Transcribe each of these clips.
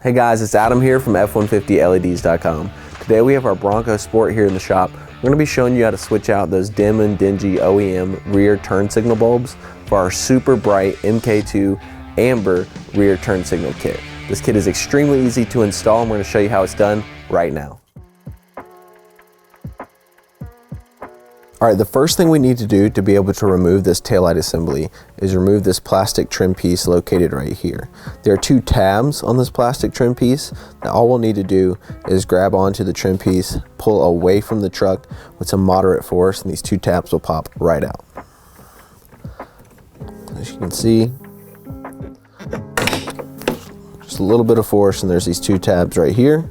Hey guys, it's Adam here from F150LEDs.com. Today we have our Bronco Sport here in the shop. We're going to be showing you how to switch out those dim and dingy OEM rear turn signal bulbs for our super bright MK2 amber rear turn signal kit. This kit is extremely easy to install and we're going to show you how it's done right now. Alright, the first thing we need to do to be able to remove this taillight assembly is remove this plastic trim piece located right here. There are two tabs on this plastic trim piece. Now all we'll need to do is grab onto the trim piece, pull away from the truck with some moderate force, and these two tabs will pop right out. As you can see, just a little bit of force and there's these two tabs right here,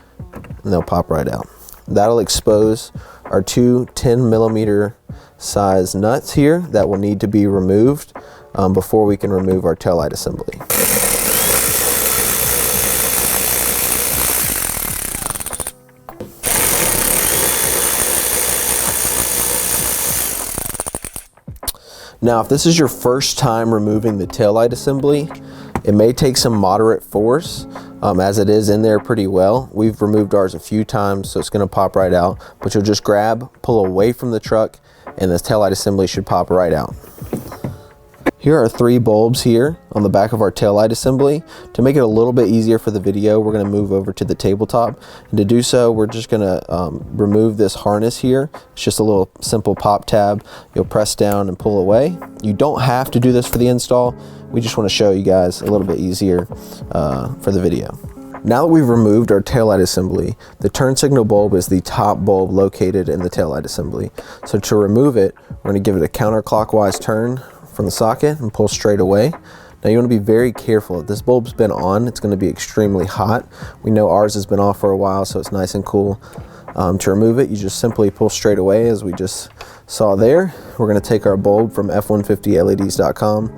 and they'll pop right out. That'll expose our two 10mm size nuts here that will need to be removed before we can remove our taillight assembly. Now, if this is your first time removing the taillight assembly, it may take some moderate force, as it is in there pretty well. We've removed ours a few times, so it's going to pop right out. But you'll just grab, pull away from the truck, and this taillight assembly should pop right out. Here are three bulbs here on the back of our taillight assembly. To make it a little bit easier for the video, we're going to move over to the tabletop. And to do so, we're just going to remove this harness here. It's just a little simple pop tab. You'll press down and pull away. You don't have to do this for the install. We just want to show you guys a little bit easier for the video. Now that we've removed our taillight assembly, the turn signal bulb is the top bulb located in the taillight assembly. So to remove it, we're going to give it a counterclockwise turn from the socket and pull straight away. Now you want to be very careful. If this bulb's been on, it's going to be extremely hot. We know ours has been off for a while, so it's nice and cool. To remove it, you just simply pull straight away, as we just saw there. We're going to take our bulb from F150LEDs.com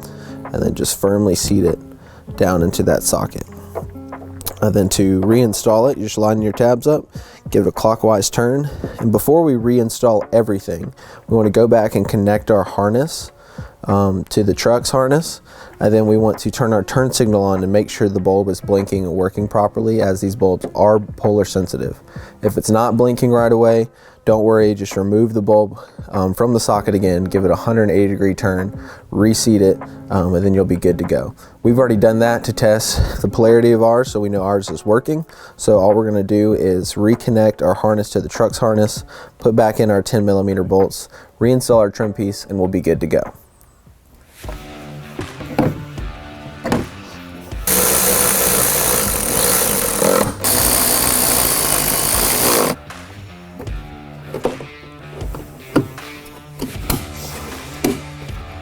and then just firmly seat it down into that socket. And then to reinstall it, you just line your tabs up, give it a clockwise turn, and before we reinstall everything, we want to go back and connect our harness to the truck's harness, and then we want to turn our turn signal on and make sure the bulb is blinking and working properly, as these bulbs are polar sensitive. If it's not blinking right away, don't worry, just remove the bulb from the socket again, give it a 180-degree turn, reseat it, and then you'll be good to go. We've already done that to test the polarity of ours, so we know ours is working. So all we're going to do is reconnect our harness to the truck's harness, put back in our 10mm bolts, reinstall our trim piece, and we'll be good to go.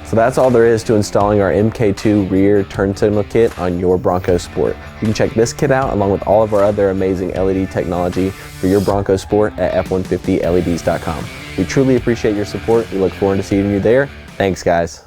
So that's all there is to installing our MK2 rear turn signal kit on your Bronco Sport. You can check this kit out along with all of our other amazing LED technology for your Bronco Sport at F150LEDs.com. We truly appreciate your support. We look forward to seeing you there. Thanks, guys.